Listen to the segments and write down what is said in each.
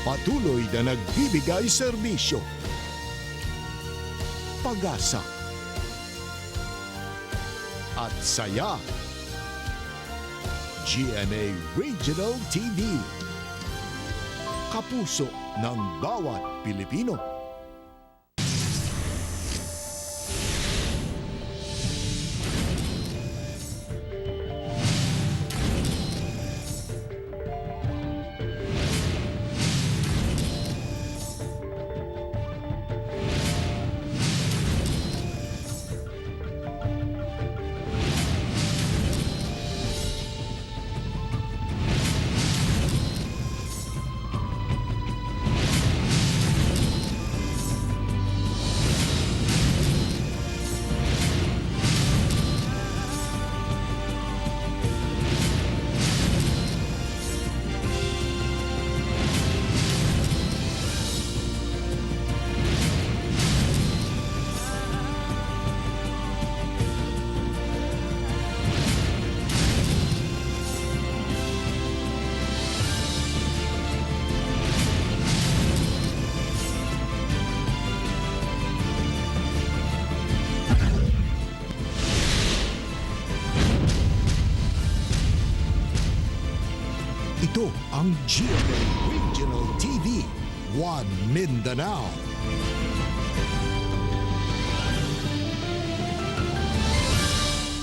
Patuloy na nagbibigay serbisyo. Pag-asa at saya. GMA Regional TV. Kapuso ng bawat Pilipino. Ito ang GMA Regional TV, One Mindanao.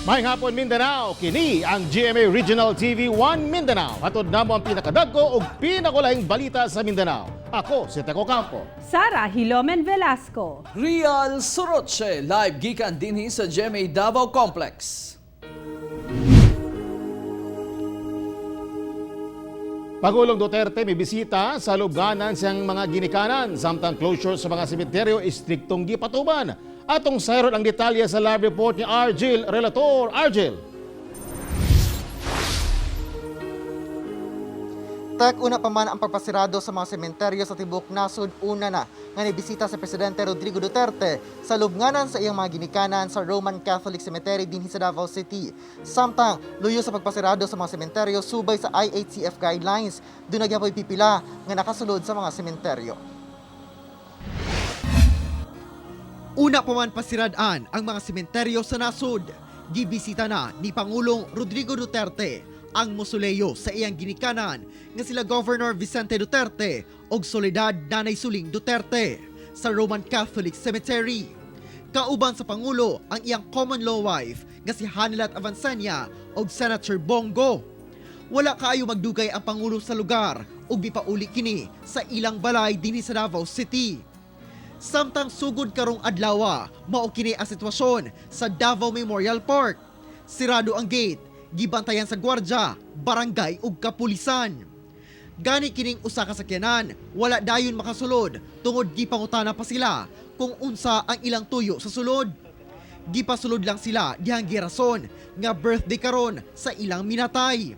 Maayong hapon Mindanao, kini ang GMA Regional TV 1 Mindanao. Hatod namo ang pinakadagko ug pinakulahing balita sa Mindanao. Ako si Teco Campo. Sara Hilomen Velasco. Rial Soroche, live gikan dinhi sa GMA Davao Complex. Pangulong Duterte may bisita sa lubganan siyang mga ginikanan, samtang closure sa mga sementeryo istriktong gipatuban. Atong sayron ang detalye sa live report ni Argel Relator. Argel. Tek, una pa man ang pagpasirado sa mga sementeryo sa Tibok Nasud, una na nga nibisita sa Presidente Rodrigo Duterte sa lubnganan sa iyang mga ginikanan sa Roman Catholic Cemetery dinhi sa Davao City. Samtang luyo sa pagpasirado sa mga sementeryo subay sa IHCF guidelines, doon nagyapoy pipila nga nakasulod sa mga sementeryo. Una pa man pasiradaan ang mga sementeryo sa nasud. Gibisita na ni Pangulong Rodrigo Duterte ang mosuleo sa iyang ginikanan nga sila Governor Vicente Duterte og Soledad Nanay Suling Duterte sa Roman Catholic Cemetery. Kauban sa Pangulo ang iyang common law wife nga si Hanilat Avancenia og Senator Bongo. Wala kaayo magdugay ang Pangulo sa lugar ug gipauli kini sa ilang balay dinhi sa Davao City. Samtang sugod karong adlaw, mao kini ang sitwasyon sa Davao Memorial Park. Sirado ang gate, gibantayan sa gwardya, barangay ug kapulisan. Gani kining usa ka sakyanan, wala dayon makasulod tungod gipangutana pa sila kung unsa ang ilang tuyo sa sulod. Gipasulod lang sila dihang girason nga birthday karon sa ilang minatay.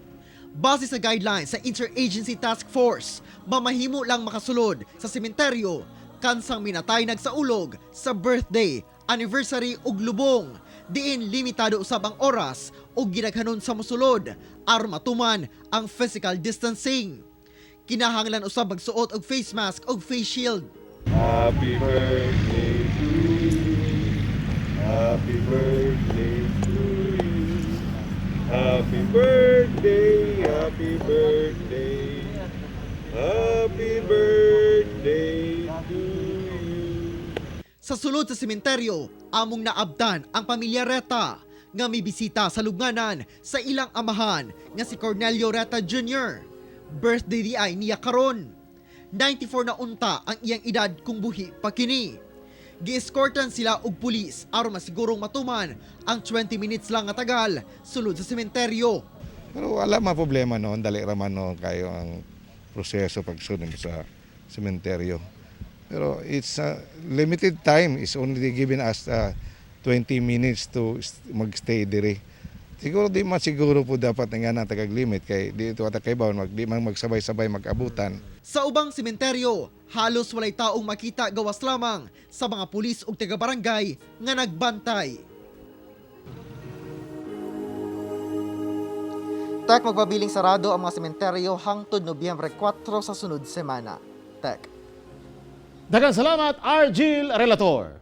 Base sa guidelines sa Interagency Task Force, mamahimo lang makasulod sa sementeryo kansang minatay nagsaulog sa birthday, anniversary ug lubong. Diin limitado usab ang oras o ginaghanon sa mosulod aron matuman ang physical distancing. Kinahanglan usab magsuot og face mask og face shield. Happy birthday to you. Happy birthday to you. Happy birthday, happy birthday. Happy birthday to you. Sa sulod sa sementeryo, among naabdan ang pamilya Reta nga may bisita sa lubnganan sa ilang amahan nga si Cornelio Reta Jr. Birthday di ay niya karon. 94 na unta ang iyang edad kung buhi pa kini. Gi-escortan sila og pulis aron masigurong matuman ang 20 minutes lang nga tagal sulod sa sementeryo. Pero wala man problema noon, dali raman no kayo ang proseso pagsunod sa sementeryo. Pero it's limited time, is only given us 20 minutes to magstay dire. Siguro di man siguro po dapat nga na tagag-limit kay dito ata kay bawon di man magsabay-sabay mag-abutan. Sa ubang sementeryo, halos walay taong makita gawas lamang sa mga pulis ug taga-barangay nga nagbantay. Tek, magbabiling sarado ang mga sementeryo hangtod Nobyembre 4 sa sunod semana. Tech. Daghang salamat, Argil Relator.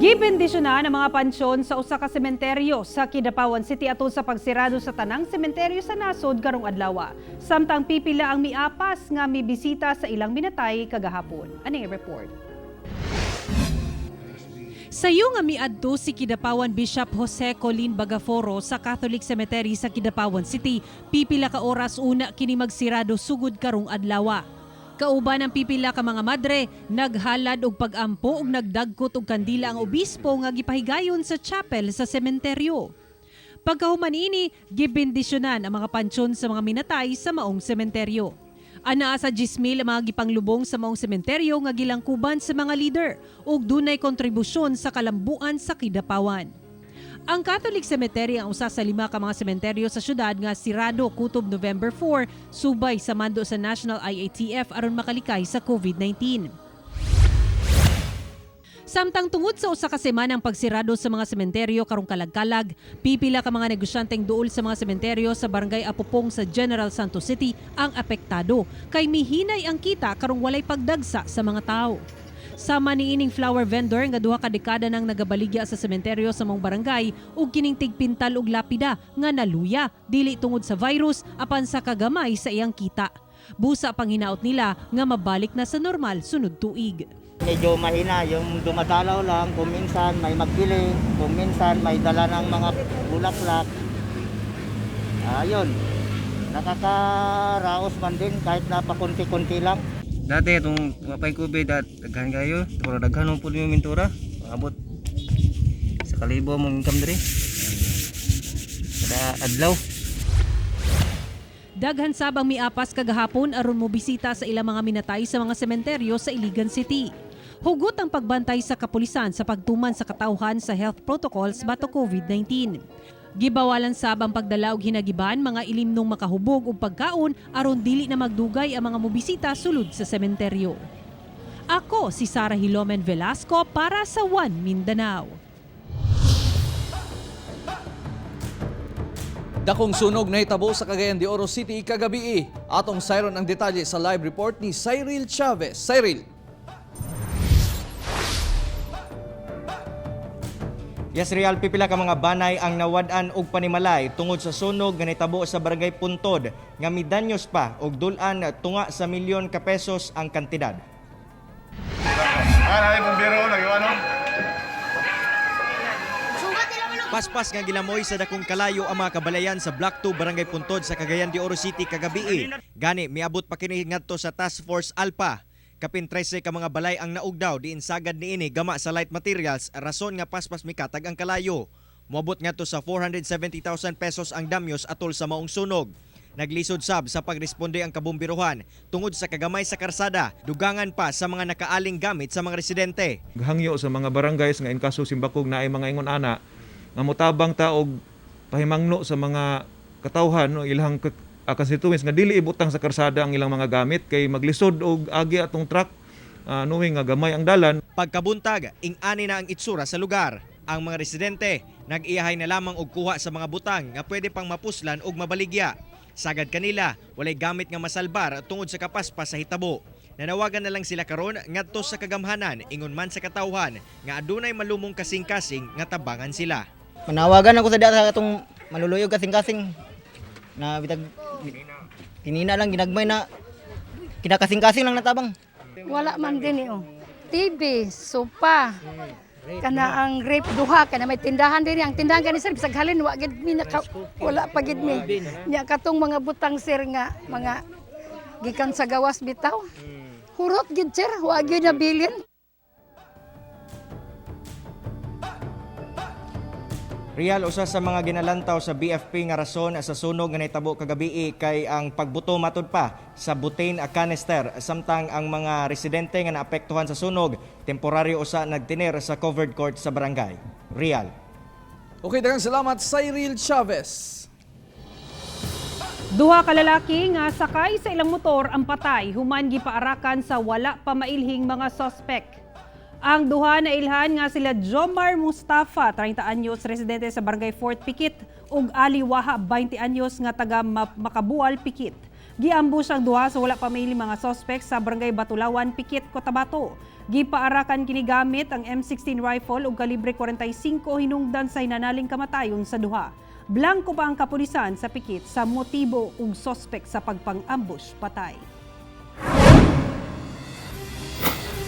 Gibendisyonan ang mga pansyon sa usa ka sementeryo sa Kidapawan City atol sa pagsirado sa tanang sementeryo sa nasod karong adlaw. Samtang pipila ang miapas nga mibisita sa ilang minatay kagahapon. Aning report. Sayo nga miadto si Kidapawan Bishop Jose Colin Bagaforo sa Catholic Cemetery sa Kidapawan City, pipila ka oras una kini magsirado sugod karong adlaw. Kauban ang pipila ka mga madre, naghalad og pag-ampo ug nagdagkot og kandila ang obispo nga gipahigayon sa chapel sa sementeryo. Pagkahuman ini, gibendisyonan ang mga pansyon sa mga minatay sa maong sementeryo. Anaa sa 10,000 ang mga gipanglubong sa maong sementeryo nga gilangkuban sa mga leader ug dunay kontribusyon sa kalambuan sa Kidapawan. Ang Catholic Cemetery ang usa sa 5 ka mga sementeryo sa syudad nga sirado kutob November 4 subay sa mando sa National IATF aron makalikay sa COVID-19. Samtang tungod sa usa ka semanang pagsirado sa mga sementeryo karong kalag-kalag, pipila ka mga negosyanteng duol sa mga sementeryo sa Barangay Apupong sa General Santos City ang apektado kay mihinay ang kita karong walay pagdagsa sa mga tao. Sama niining flower vendor nga duha ka dekada nang nagabaligya sa sementeryo sa mong barangay ug kining tigpintal og lapida nga naluya dili tungod sa virus apan sa kagamay sa iyang kita. Busa pang hinaot nila nga mabalik na sa normal sunod tuig. Medyo mahina yung dumadalaw lang, kung minsan may magbili, kung minsan may dala ng mga bulaklak. Ayun, nakakaraos man din kahit napakunti-kunti lang. Dati itong mapay COVID at daghan kayo, pero daghan po yung mintura, abot sa kalibo mong income diri. Kada adlaw. Daghan sabang miapas kagahapon aron mobisita sa ilang mga minatay sa mga sementeryo sa Iligan City. Hugot ang pagbantay sa kapulisan sa pagtuman sa katauhan sa health protocols bato COVID-19. Gibawalan sab ang pagdala og hinagiban mga ilimnong makahubog og pagkaon aron dili na magdugay ang mga mobisita sulod sa sementeryo. Ako si Sarah Hilomen Velasco para sa One Mindanao. Dakong sunog na hitabo sa Cagayan de Oro City kagabi. Atong sayron ang detalye sa live report ni Cyril Chavez. Cyril. Yes, Real, pipila ka mga banay ang nawad-an og panimalay tungod sa sunog nga nitabo sa Barangay Puntod nga midanyos pa og dulan tunga sa milyon ka pesos ang kantidad. Paspas nga gilamoy sa dakong kalayo ang mga kabalayan sa Block 2 Barangay Puntod sa Cagayan de Oro City kagabi. Gani miabot pa kini ngadto sa Task Force Alpha. Kapin 13 ka mga balay ang naugdaw diin sagad niini gama sa light materials rason nga paspas mikatag ang kalayo. Moabot ngadto sa 470,000 pesos ang damyos atol sa maong sunog. Naglisod sab sa pagresponde ang kabumbiruhan tungod sa kagamay sa karsada, dugangan pa sa mga nakaaling gamit sa mga residente. Hangyo sa mga barangays nga in kaso simbakog na ay mga ingon ana nga motabang ta og pahimangno sa mga katawhan no ilang constituents nga dili ibutang sa karsada ang ilang mga gamit kay maglisod og agi atong truck knowing nga gamay ang dalan. Pagkabuntag, ing-ani na ang itsura sa lugar. Ang mga residente nag-iyahay na lamang og kuha sa mga butang nga pwede pang mapuslan og mabaligya. Sagad kanila, walay gamit nga masalbar tungod sa kapaspas sa hitabo. Nanawagan na lang sila karon ngadto sa kagamhanan ingon man sa katawhan nga adunay malumong kasing-kasing nga tabangan sila. Manawagan ako sa data atong maluluyog kasing-kasing na bitag kinina lang ginagmay na kinakasing-kasing lang natabang. Wala man din TV, sopa, kana ang grape duha, kana may tindahan din. Ang tindahan kani sir, bisag halin, wala pa gid mi. Nya katong mga butang sir nga, mga gikan sa gawas bitaw. Hurot gid sir, wa gyud na bilin. Real, usa sa mga ginalantaw sa BFP nga rason sa sunog nga nahitabo kagabi kay ang pagbuto matud pa sa butane canister samtang ang mga residente nga naapektuhan sa sunog temporaryo usa nagtiner sa covered court sa barangay. Real. Okay, daghang salamat Cyril Chavez. Duha ka lalaki nga sakay sa ilang motor ang patay human gipaarakan sa wala pa mailhing mga suspect. Ang duha na ilhan nga sila Jomar Mustafa, 30 anyos, residente sa Barangay Fort Pikit, ug Ali Waha, 20 anyos, nga taga Makabual, Pikit. Giambush ang duha sa wala pa maili mga suspect sa Barangay Batulawan, Pikit, Cotabato. Gipaarakan kinigamit ang M16 rifle ug kalibre 45 hinungdan sa hinanaling kamatayon sa duha. Blanco pa ang kapulisan sa Pikit sa motibo ug suspect sa pagpang-ambush patay.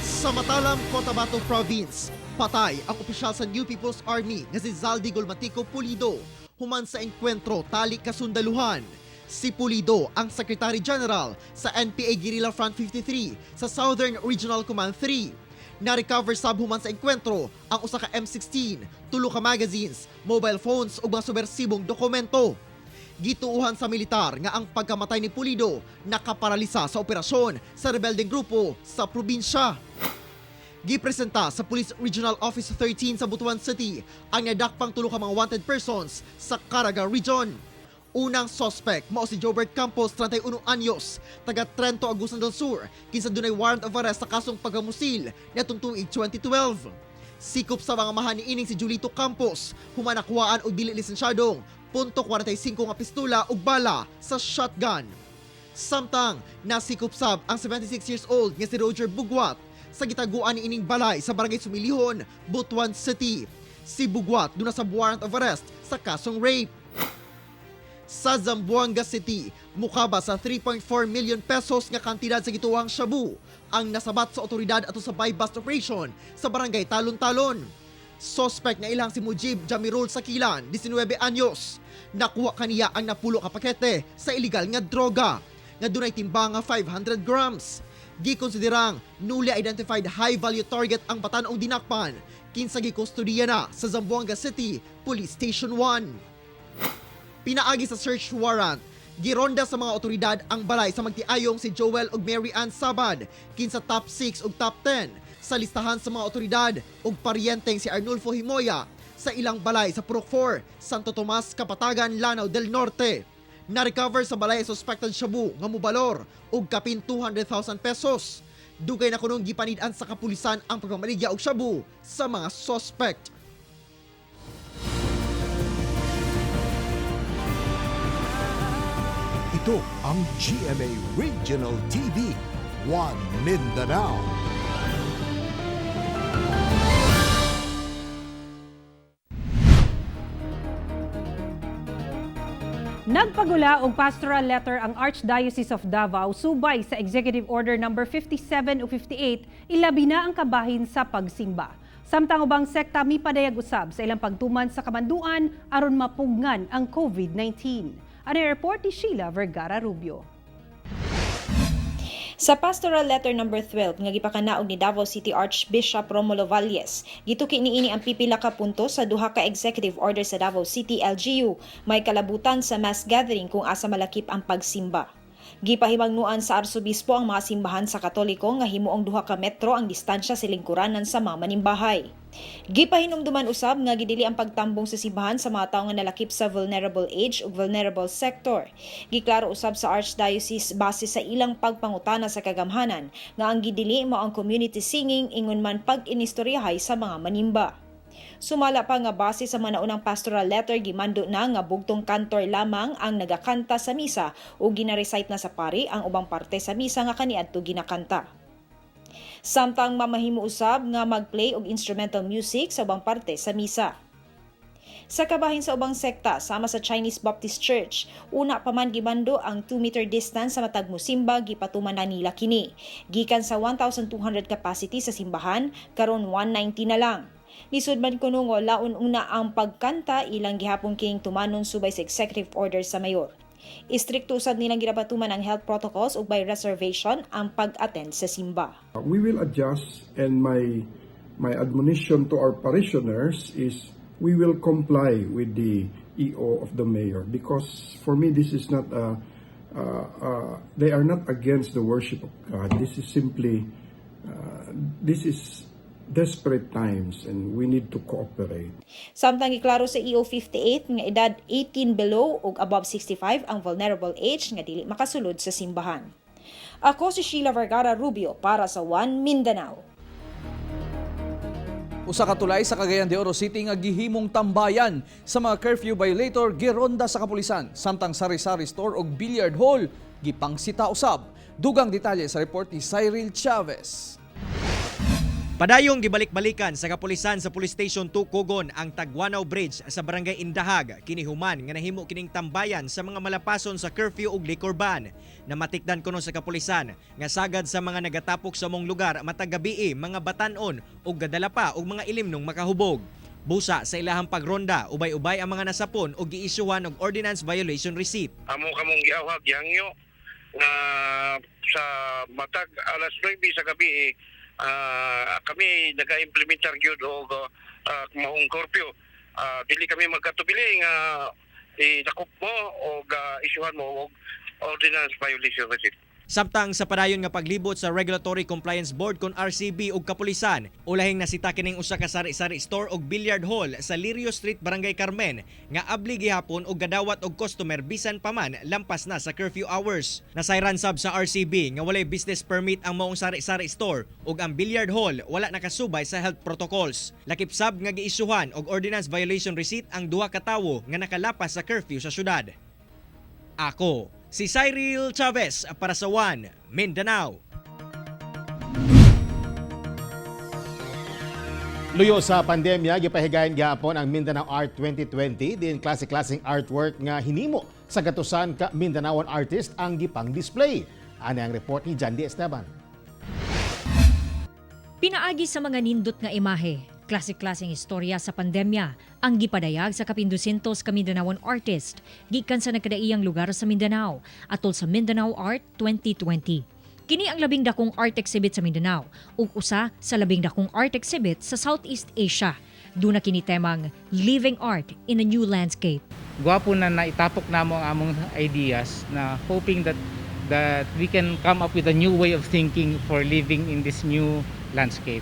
Sa Matalam, Cotabato Province, patay ang opisyal sa New People's Army na si Zaldi Golmatico Pulido human sa enkwentro tali kasundaluhan. Si Pulido ang Secretary General sa NPA Guerrilla Front 53 sa Southern Regional Command 3. Na-recover sab human sa enkwentro ang usa ka M16, tulo ka magazines, mobile phones ug mga subversibong dokumento. Gituuhan sa militar nga ang pagkamatay ni Pulido nakaparalisa sa operasyon sa rebeldeng grupo sa probinsya. Gipresenta sa Police Regional Office 13 sa Butuan City ang nadakpang tulo ka mga wanted persons sa Caraga Region. Unang suspect mao si Jobert Campos, 31 anyos, taga Trento, Agusan del Sur, kinsa dunay warrant of arrest sa kasong pagamusil niadtong tuig 2012. Sikop sa mga mahani ining si Julito Campos, human nakuhaan og dili lisensyadong .45 nga pistola ug bala sa shotgun. Samtang nasikop sab ang 76 years old nga si Roger Bugwat sa gitaguan ni ining balay sa Barangay Sumilihon, Butuan City. Si Bugwat duna sa warrant of arrest sa kasong rape. Sa Zamboanga City, mukaba sa 3.4 million pesos nga kantidad sa gituwang shabu ang nasabat sa otoridad ato sa buy-bust operation sa Barangay Talon-Talon. Suspect nga ilang si Mujib Jamirul Sakilan, 19 anyos. Nakuha kaniya ang napulo ka pakete sa illegal nga droga nga dunay timbang nga 500 grams. Gikonsiderang newly identified high-value target ang batan-ong dinakpan kinsa gikustodiya na sa Zamboanga City Police Station 1. Pinaagi sa search warrant, gironda sa mga otoridad ang balay sa magtiayong si Joel ug Mary Ann Sabad kinsa top 6 ug top 10 sa listahan sa mga otoridad ug paryenteng si Arnulfo Himoya sa ilang balay sa Purok 4, Santo Tomas, Kapatagan, Lanao del Norte. Na-recover sa balay suspected shabu nga mobalor og kapin 200,000 pesos. Dugay na kunong gipanid-an sa kapulisan ang pagmamaligya og shabu sa mga suspect. Ito ang GMA Regional TV, One Mindanao. Nagpagula og pastoral letter ang Archdiocese of Davao subay sa Executive Order No. 57 o 58, ilabi na ang kabahin sa pagsimba. Samtang ubang sekta mipadayag usab sa ilang pagtuman sa kamanduan aron mapugnan ang COVID-19. Ano report ni Sheila Vergara Rubio. Sa Pastoral Letter No. 12 nga gipakanaog ni Davao City Archbishop Romulo Valles, gituki niini ang pipila ka punto sa duha ka executive order sa Davao City LGU, may kalabutan sa mass gathering kung asa malakip ang pagsimba. Gipahimangnuan sa arsobispo ang mga simbahan sa Katoliko nga himuong duha ka metro ang distansya sa lingkuranan sa mga manimbahay. Gipahinumduman usab nga gidili ang pagtambong sa simbahan sa mga tawo nga nalakip sa vulnerable age ug vulnerable sector. Giklaro usab sa Archdiocese base sa ilang pagpangutana sa kagamhanan nga ang gidili mao ang community singing ingon man pag-inistoryahay sa mga manimba. Sumala pa nga base sa mga naunang pastoral letter, gimando na nga bugtong kantor lamang ang nagakanta sa misa o gina-recite na sa pari ang ubang parte sa misa nga kaniadto ginakanta. Samtang mamahimo usab nga mag-play og instrumental music sa ubang parte sa misa. Sa kabahin sa ubang sekta, sama sa Chinese Baptist Church, una pa man gimando ang 2-meter distance sa matag musimba, gipatuman na nila kini. Gikan sa 1,200 capacity sa simbahan, karon 190 na lang. Lisod man kuno nga laon una ang pagkanta ilang gihapon kining tumanon subay sa executive order sa mayor. Istrikto usab nilang ginapatuman ang health protocols ug by reservation ang pag-attend sa simba. We will adjust, and my admonition to our parishioners is we will comply with the EO of the mayor, because for me this is not they are not against the worship of God. This is simply this is desperate times and we need to cooperate. Samtang giklaro sa EO 58 nga edad 18 below ug above 65 ang vulnerable age nga dili makasulod sa simbahan. Ako si Sheila Vergara Rubio para sa One Mindanao. Usa ka tulay sa Cagayan de Oro City nga gihimong tambayan sa mga curfew violator gironda sa kapulisan, samtang sari-sari store og billiard hall gipang sita usab. Dugang detalye sa report ni Cyril Chavez. Padayong gibalik-balikan sa kapulisan sa Police Station 2 Cogon ang Tagwanaw Bridge sa Barangay Indahag, kinihuman nga nahimo kining tambayan sa mga malapason sa curfew ug liquor ban. Namatikdan kuno sa kapulisan nga sagad sa mga nagatapok sa mong lugar matag gabii mga batan-on ug gadala pa og mga ilimnong makahubog. Busa sa ilahang pagronda, ubay-ubay ang mga nasapon ug giisyuhan og ordinance violation receipt. Amo kamong giawhag yangyo na sa matag alas 9 sa gabi kami naga-implementar gyud og mahong curfew. Dili kami magkatubili nga idakop mo og isyuhan mo og ordinance violation receipt. Samtang sa padayon nga paglibot sa Regulatory Compliance Board kon RCB ug kapulisan, ulahing nasita kining usa ka sari-sari store ug billiard hall sa Lirio Street, Barangay Carmen nga abli gihapon og gadawat og customer bisan pa man lampas na sa curfew hours. Nasayran sab sa RCB nga walay business permit ang maong sari-sari store ug ang billiard hall wala nakasubay sa health protocols. Lakip sab nga giisyuhan og ordinance violation receipt ang duha ka tawo nga nakalapas sa curfew sa syudad. Ako si Cyril Chavez para sa One Mindanao. Luyo sa pandemya, gipahigayon gihapon ang Mindanao Art 2020 din klase-klaseng artwork nga hinimo sa gatusan ka Mindanaoan artist ang gipang display. Ano ang report ni Jandy Esteban. Pinaagi sa mga nindot nga imahe, klase-klaseng istorya sa pandemya ang gipadayag sa kapindusentos ka Mindanaoan artist gikan sa nagkadaiyang lugar sa Mindanao atol sa Mindanao Art 2020. Kini ang labing dakong art exhibit sa Mindanao ug usa sa labing dakong art exhibit sa Southeast Asia. Duna kini temang Living Art in a New Landscape. Gwapo na naitapok namo ang among ideas na hoping that we can come up with a new way of thinking for living in this new landscape.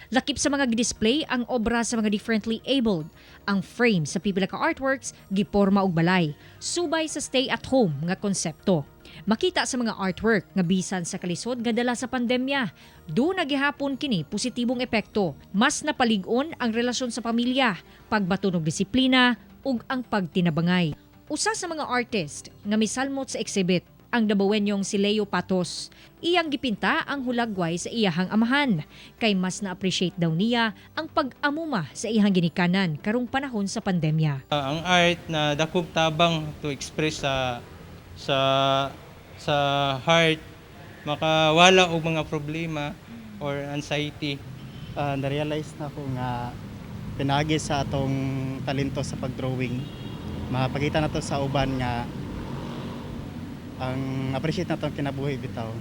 Lakip sa mga display ang obra sa mga differently abled. Ang frame sa pipila ka artworks giporma og balay, subay sa stay at home nga konsepto. Makita sa mga artwork nga bisan sa kalisod nga dala sa pandemya, do nagihapon kini positibong epekto. Mas napalig-on ang relasyon sa pamilya, pagbaton og disiplina ug ang pagtinabangay. Usa sa mga artist nga misalmot sa exhibit ang Dabawenyong si Leo Patos. Iyang gipinta ang hulagway sa iyahang amahan, kay mas na-appreciate daw niya ang pag-amuma sa iyahang ginikanan karong panahon sa pandemya. Ang art na dakog tabang to express sa heart, makawala og mga problema or anxiety. Na-realize na ko nga pinagi sa atong talento sa pagdrawing. Mapakita na to sa uban nga ang appreciate natin kinabuhi bitaw.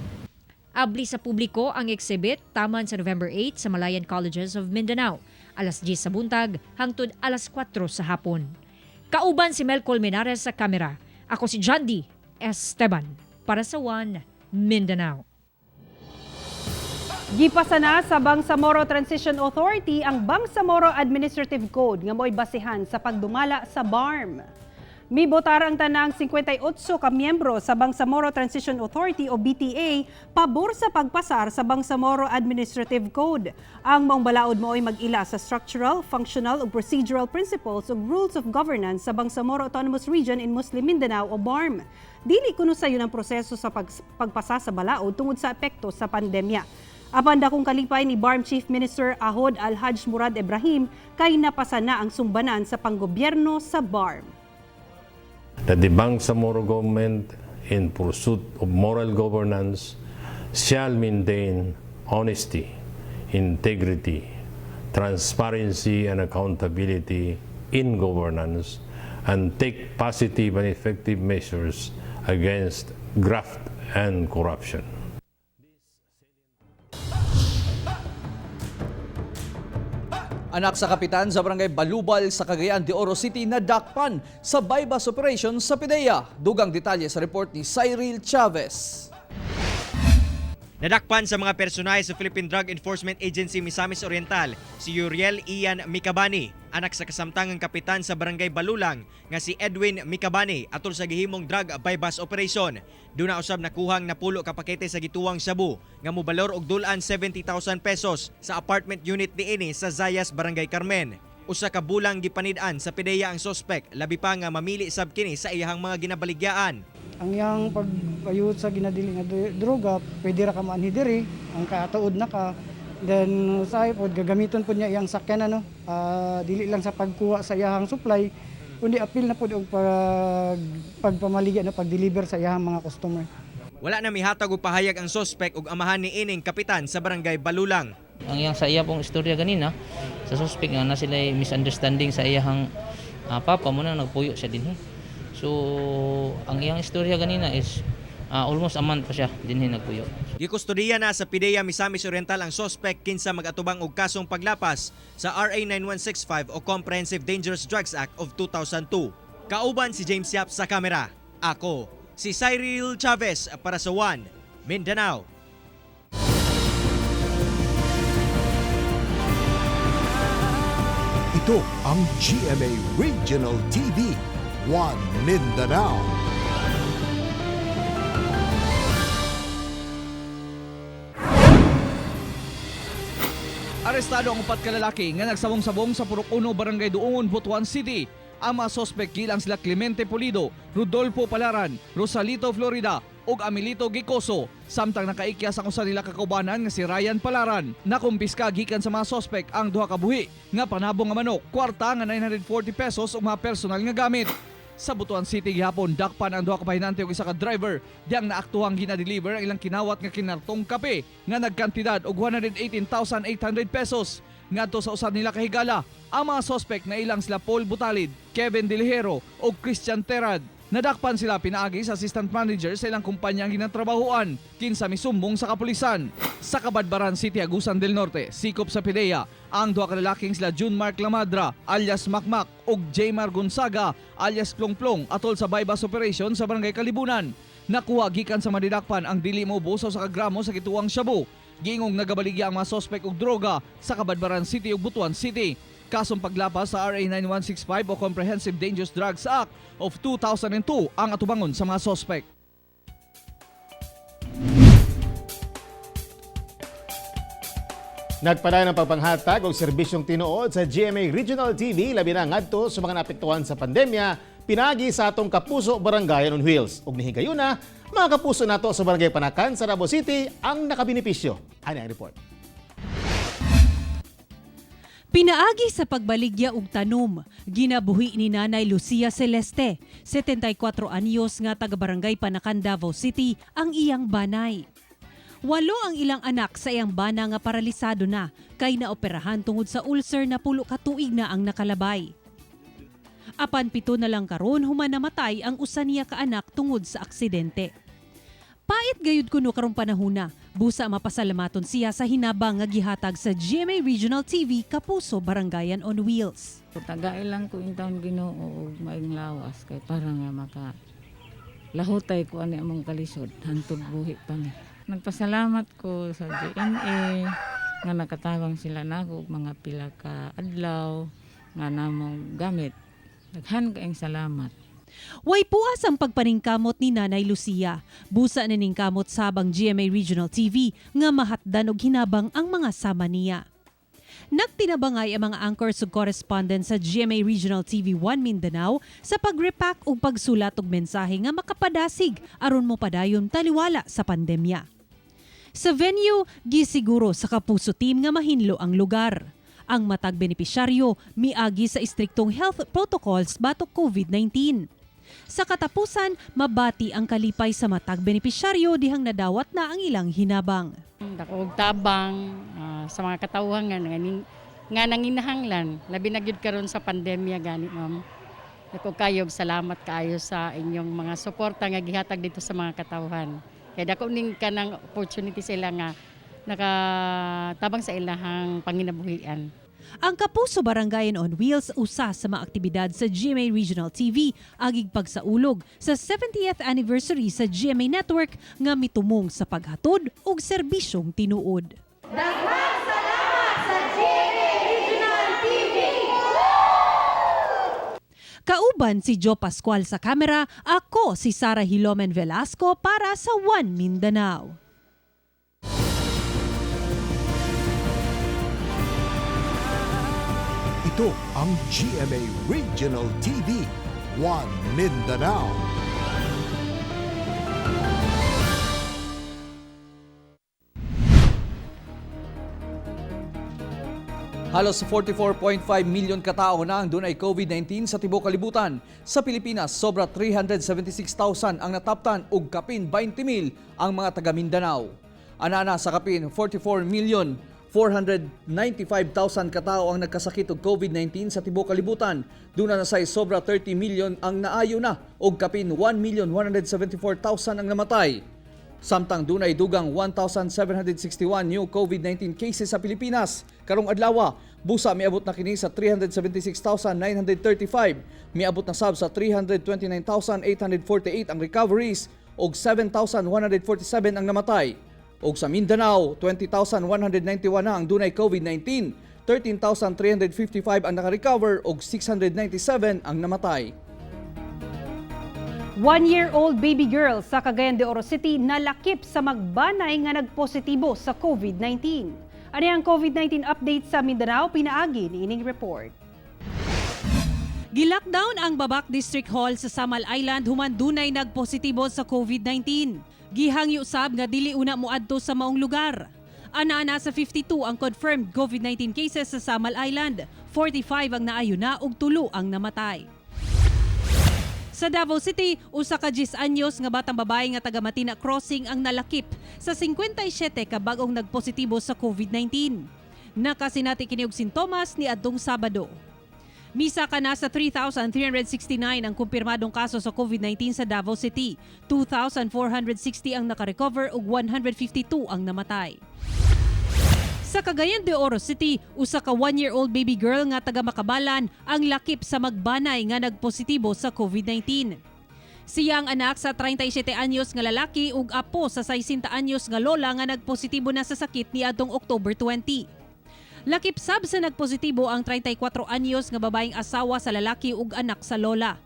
Abli sa publiko ang exhibit taman sa November 8 sa Malayan Colleges of Mindanao, alas 10 sa buntag hangtod alas 4 sa hapon. Kauban si Mel Colmenares sa kamera. Ako si Jandy Esteban para sa One Mindanao. Gipasa na sa Bangsamoro Transition Authority ang Bangsamoro Administrative Code nga mo'y basihan sa pagdumala sa BARM. Mibotar ang tanang 58 ka miyembro sa Bangsamoro Transition Authority o BTA pabor sa pagpasar sa Bangsamoro Administrative Code. Ang maong balaod mo ay mag-ila sa structural, functional ug procedural principles ug rules of governance sa Bangsamoro Autonomous Region in Muslim Mindanao o BARM. Dili kuno sayon ang proseso sa pagpasa sa balaod tungod sa epekto sa pandemya. Apan dakong kalipay ni BARM Chief Minister Ahod Al-Haj Murad Ibrahim kay napasa na ang sumbanan sa panggobyerno sa BARM. That the Bangsamoro government, in pursuit of moral governance, shall maintain honesty, integrity, transparency, and accountability in governance, and take positive and effective measures against graft and corruption. Anak sa kapitan sa Barangay Balubal sa Cagayan de Oro City na dakpan sa bypass operation sa PIDEA. Dugang detalye sa report ni Cyril Chavez. Nadakpan sa mga personay sa Philippine Drug Enforcement Agency Misamis Oriental si Uriel Ian Mikabani, anak sa kasamtangang kapitan sa Barangay Balulang nga si Edwin Mikabani atol sa gihimong drug bypass operation. Doon na usab nakuhang napulo ka pakete sa gituwang shabu nga mobalor og dulan 70,000 pesos sa apartment unit diini sa Zayas, Barangay Carmen. Usa ka bulang gipanid-an sa PIDEA ang sospek, labi pa nga mamili sab kini sa iyahang mga ginabaligyaan. ang iyang pagpayud sa ginadili nga droga, pwede ra ka maanhi diri, ang katuod na ka. Then usahay pod gagamiton pod niya iyang sakyan dili lang sa pagkuha sa iyang supply, kundi apil na pod og pagpamaligya na pag-deliver sa iyang mga customer. Wala na mihatag og pahayag ang suspect ug amahan ni ining kapitan sa barangay Balulang. Ang iyang sa iya pong istorya ganina, sa suspect nga na sila misunderstanding sa iyang papa mo na nagpuyo siya dinhi. So ang iyang istorya ganina is almost a month pa siya dinhi nagpuyo. Gikustodiya na sa PIDEA Misamis Oriental ang suspect kinsa magatubang og kasong paglapas sa RA 9165 o Comprehensive Dangerous Drugs Act of 2002. Kauban si James Yap sa kamera. Ako si Cyril Chavez para sa One Mindanao. Ito ang GMA Regional TV, One Mindanao. Arestado ang 4 ka lalaki nga nagsabong-sabong sa Purok 1 Barangay Duungon, Butuan City. Ang mga sospek gilang sila Clemente Pulido, Rodolfo Palaran, Rosalito Florida ug Amilito Gicoso. Samtang nakaikyas ang usa nila kakaubanan nga si Ryan Palaran. Nakumpiska gikan sa mga sospek ang 2 ka buhi nga panabong nga manok, kwarta nga 940 pesos ug mga personal nga gamit. Sa Butuan City gihapon dakpan ang 2 ka pahinante ug 1 ka driver diyang naaktuhang gina-deliver ang ilang kinawat nga kinartong kape nga nagkantidad og 118,800 pesos. Ngadto sa usab nila kahigala, ang mga sospek na ilang sila Paul Butalid, Kevin Dilihero ug Christian Terad. Nadakpan sila pinaagi sa assistant manager sa ilang kumpanyang ginatrabahuan kinsa misumbong sa kapulisan. Sa Cabadbaran City, Agusan del Norte, sikop sa PIDEA ang 2 ka lalaking sila June Mark Lamadra alias Makmak ug Jaymar Gonzaga alias Plongplong atol sa bypass operation sa Barangay Kalibunan. Nakuha gikan sa madidakpan ang dili maubusaw sa kagramo sa kituwang shabu. Giingong nagabaligya ang mga sospek og droga sa Cabadbaran City ug Butuan City. Kasong paglapas sa RA 9165 o Comprehensive Dangerous Drugs Act of 2002 ang atubangon sa mga sospek. Nagpadayon ng pagpanghatag og serbisyong tinuod sa GMA Regional TV labi na ngadto sa mga naapektuhan sa pandemya pinagi sa atong Kapuso Barangayan on Wheels. Ug nihigayuna, mga kapuso nato sa Barangay Panakan sa Davao City ang nakabenepisyo. Ani ang report. Pinaagi sa pagbaligya og tanom, ginabuhi ni Nanay Lucia Celeste, 74 anyos nga taga-barangay Panakan, Davao City, ang iyang banay. 8 ang ilang anak sa iyang bana nga paralisado na, kay naoperahan tungod sa ulcer na pulo ka tuig na ang nakalabay. Apan 7 na lang karon human namatay ang usa niya ka anak tungod sa aksidente. Pait gayud kuno karong panahona, busa mapasalamaton siya sa hinabang nga gihatag sa GMA Regional TV Kapuso Barangayan on Wheels. Tagay lang ko intawon Ginoo og maayong lawas kay para nga maka lahutay ko ani among kalisod hantod buhi pa mi. Nagpasalamat ko sa GMA nga nakatawang sila nako og mga pila ka adlaw nga namong gamit. Daghan kaayong salamat. Way puas ang pagpaningkamot ni Nanay Lucia. Busa na ningkamot sabang GMA Regional TV nga mahatdan og hinabang ang mga sama niya. Nagtinabangay ang mga anchors ug correspondent sa GMA Regional TV 1 Mindanao sa pagrepack ug pagsulat og mensahe nga makapadasig aron mo padayon taliwala sa pandemya. Sa venue, gisiguro sa Kapuso team nga mahinlo ang lugar. Ang matag benepisyaryo miagi sa istriktong health protocols batok COVID-19. Sa katapusan, mabati ang kalipay sa matag benepisyaryo dihang nadawat na ang ilang hinabang. Dako og tabang sa mga katawhan nga nanginahanglan labi na gyud karon sa pandemya gani ma'am. Dako kayo salamat kaayo sa inyong mga suporta nga gihatag dito sa mga katawhan. Kay dako ning kanang opportunity sila nga nakatabang sa ilahang panginabuhian. Ang Kapuso Barangayan on Wheels usa sa mga aktibidad sa GMA Regional TV agig pagsaulog sa 70th anniversary sa GMA Network nga mitumong sa paghatod og serbisyong tinuod. Daghang salamat sa GMA Regional TV! Kauban si Joe Pascual sa kamera, ako si Sara Hilomen Velasco para sa One Mindanao. Ito ang GMA Regional TV, One Mindanao. Halos 44.5 milyon katao na ang dunay COVID-19 sa tibuok kalibutan. Sa Pilipinas, sobra 376,000 ang nataptan ug kapin 20,000 ang mga taga Mindanao. Anana sa kapin 44,495,000 katao ang nagkasakit og COVID-19 sa tibuok kalibutan. Duna na say sobra 30 milyon ang naayo na ug kapin 1,174,000 ang namatay. Samtang dunay dugang 1,761 new COVID-19 cases sa Pilipinas. Karong adlaw, busa miabot na kini sa 376,935, miabot na sab sa 329,848 ang recoveries ug 7,147 ang namatay. Ug sa Mindanao, 20,191 na ang dunay COVID-19, 13,355 ang naka-recover ug 697 ang namatay. 1-year-old baby girl sa Cagayan de Oro City nalakip sa magbanay nga nagpositibo sa COVID-19. Ano ang COVID-19 update sa Mindanao? Pinaagi ni ining report. Gilockdown ang Babac District Hall sa Samal Island human dunay nagpositibo sa COVID-19. Gihangyo sab nga dili una moadto sa maong lugar. Ana sa 52 ang confirmed COVID-19 cases sa Samal Island, 45 ang naayo na ug 3 ang namatay. Sa Davao City, usa ka 10 anyos nga batang babae nga taga Matina Crossing ang nalakip sa 57 ka bag-ong nagpositibo sa COVID-19. Nakasinati kini og sintomas ni adtong Sabado. Misa ka na sa 3,369 ang kumpirmadong kaso sa COVID-19 sa Davao City. 2,460 ang naka-recover ug 152 ang namatay. Sa Cagayan de Oro City, usa ka 1-year-old baby girl nga taga Makabalan ang lakip sa magbanay nga nagpositibo sa COVID-19. Siya ang anak sa 37 anyos nga lalaki ug apo sa 60 anyos nga lola nga nagpositibo na sa sakit niadtong October 20. Lakip sab sa nagpositibo ang 34 anyos nga babaeng asawa sa lalaki ug anak sa lola.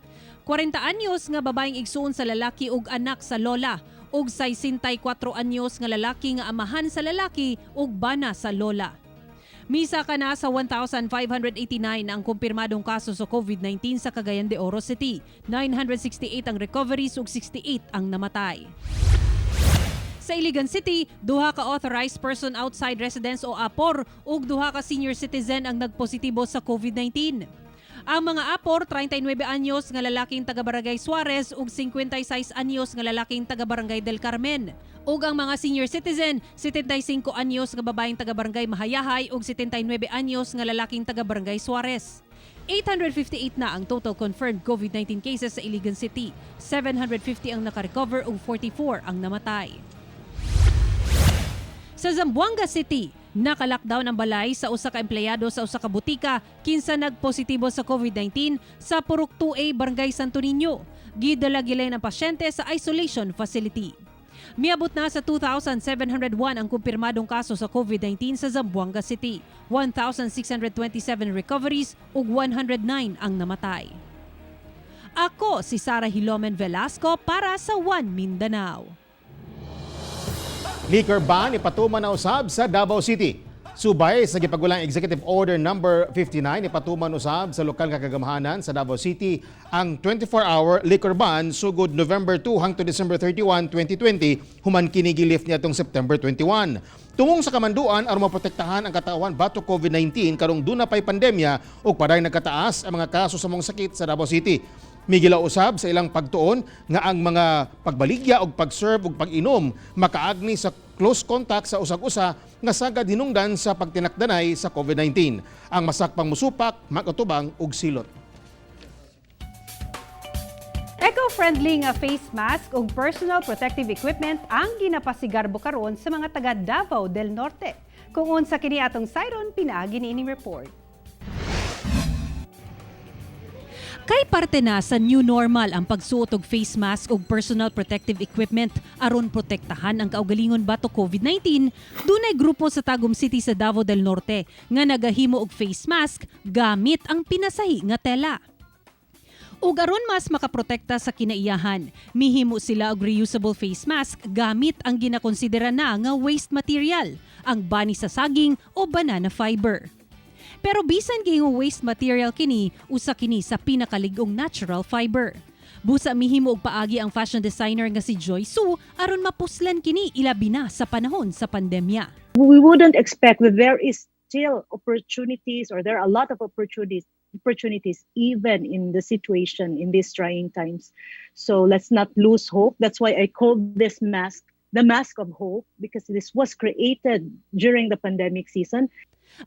40 anyos nga babaeng igsuon sa lalaki ug anak sa lola. Ug 64 anyos nga lalaki nga amahan sa lalaki ug bana sa lola. Misa ka na sa 1,589 ang kumpirmadong kaso sa COVID-19 sa Cagayan de Oro City. 968 ang recoveries ug 68 ang namatay. Sa Iligan City, duha ka authorized person outside residence o APOR ug duha ka senior citizen ang nagpositibo sa COVID-19. Ang mga apor, 39 anyos nga lalaking taga-Barangay Suarez ug 56 anyos nga lalaking taga-Barangay Del Carmen. Ug ang mga senior citizen, 75 anyos nga babaeng taga-Barangay Mahayahay ug 79 anyos nga lalaking taga-Barangay Suarez. 858 na ang total confirmed COVID-19 cases sa Iligan City. 750 ang naka-recover ug 44 ang namatay. Sa Zamboanga City, naka-lockdown ang balay sa usa ka empleyado sa usa ka butika kinsa nagpositibo sa COVID-19 sa Purok 2A Barangay Santo Niño. Gidala gilay ng pasyente sa isolation facility. Miabot na sa 2,701 ang kumpirmadong kaso sa COVID-19 sa Zamboanga City. 1,627 recoveries ug 109 ang namatay. Ako si Sara Hilomen Velasco para sa One Mindanao. Liquor ban ipatuman na usab sa Davao City. Subay sa gipagulang Executive Order number 59 ipatuman usab sa lokal nga kagamahanan sa Davao City ang 24-hour liquor ban sugod November 2 hangtod December 31, 2020 human kini gilift niadtong September 21. Tungong sa kamanduan aron maprotektahan ang katawan batok COVID-19 karong duna pay pandemya ug paday nagkataas ang mga kaso sa mong sakit sa Davao City. Migila usab sa ilang pagtuon nga ang mga pagbaligya o pag-serve o pag-inom makaagni sa close contact sa usag-usa nga sagad hinungdan sa pagtinakdanay sa COVID-19. Ang masakpang musupak, magutubang ug silot. Eco-friendly nga face mask ug personal protective equipment ang ginapasigarbo karon sa mga taga Davao del Norte. Kung unsa kini atong sayron pinaagi ni ining report. Kay parte na sa new normal ang pagsuot og face mask ug personal protective equipment aron protektahan ang kaugalingon batok COVID-19, dunay grupo sa Tagum City sa Davao del Norte nga nagahimo og face mask gamit ang pinasahi nga tela. Ug aron mas makaprotekta sa kinaiyahan, mihimo sila og reusable face mask gamit ang ginakonsidera na nga waste material, ang bani sa saging o banana fiber. Pero bisan gihimo waste material kini, usa kini sa pinakalig-ong natural fiber. Busa mihimo og paagi ang fashion designer nga si Joy Su aron mapuslan kini ilabi na sa panahon sa pandemya. We wouldn't expect that there is still opportunities, or there are a lot of opportunities even in the situation in these trying times. So let's not lose hope. That's why I called this mask the mask of hope, because this was created during the pandemic season.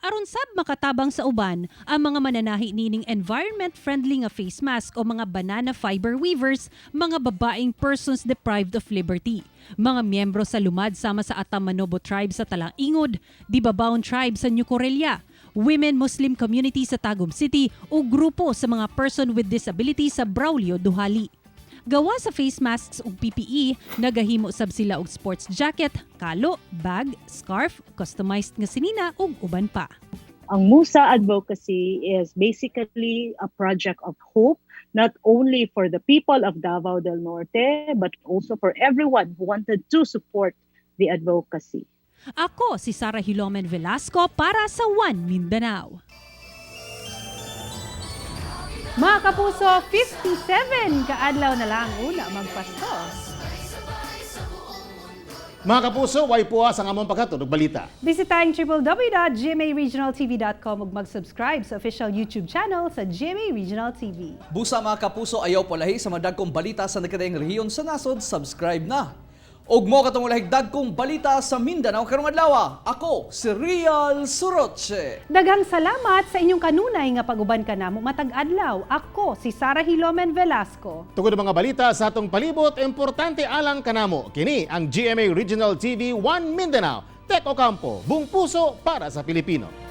Aron sab makatabang sa uban, ang mga mananahi nining environment-friendly nga face mask o mga banana fiber weavers, mga babaeng persons deprived of liberty, mga miyembro sa lumad sama sa Atamanobo tribe sa Talang-Ingod, Dibabaon tribe sa New Corelia, women Muslim community sa Tagum City o grupo sa mga person with disability sa Braulio, Duhali. Gawa sa face masks ug PPE, nagahimo sab sila og sports jacket, kalo, bag, scarf, customized nga sinina ug uban pa. Ang Musa Advocacy is basically a project of hope, not only for the people of Davao del Norte, but also for everyone who wanted to support the advocacy. Ako si Sara Hilomen Velasco para sa One Mindanao. Mga kapuso, 57 kaadlaw na lang una magpasko. Mga kapuso, way puwas ang among pagkatulog balita. Bisitahin www.gmaregionaltv.com ug mag-subscribe sa official YouTube channel sa GMA Regional TV. Busa mga kapuso, ayaw palahi sa madagkong balita sa nakadaing rehiyon sa nasod, subscribe na. Ug mo katong lahigdag kong balita sa Mindanao karong adlaw. Ako si Real Suroche. Daghang salamat sa inyong kanunay nga pag-uban kanamo matag adlaw. Ako si Sara Hilomen Velasco. Tungod mga balita sa atong palibot, importante alang kanamo. Kini ang GMA Regional TV 1 Mindanao. Tek Ocampo, buong puso para sa Pilipino.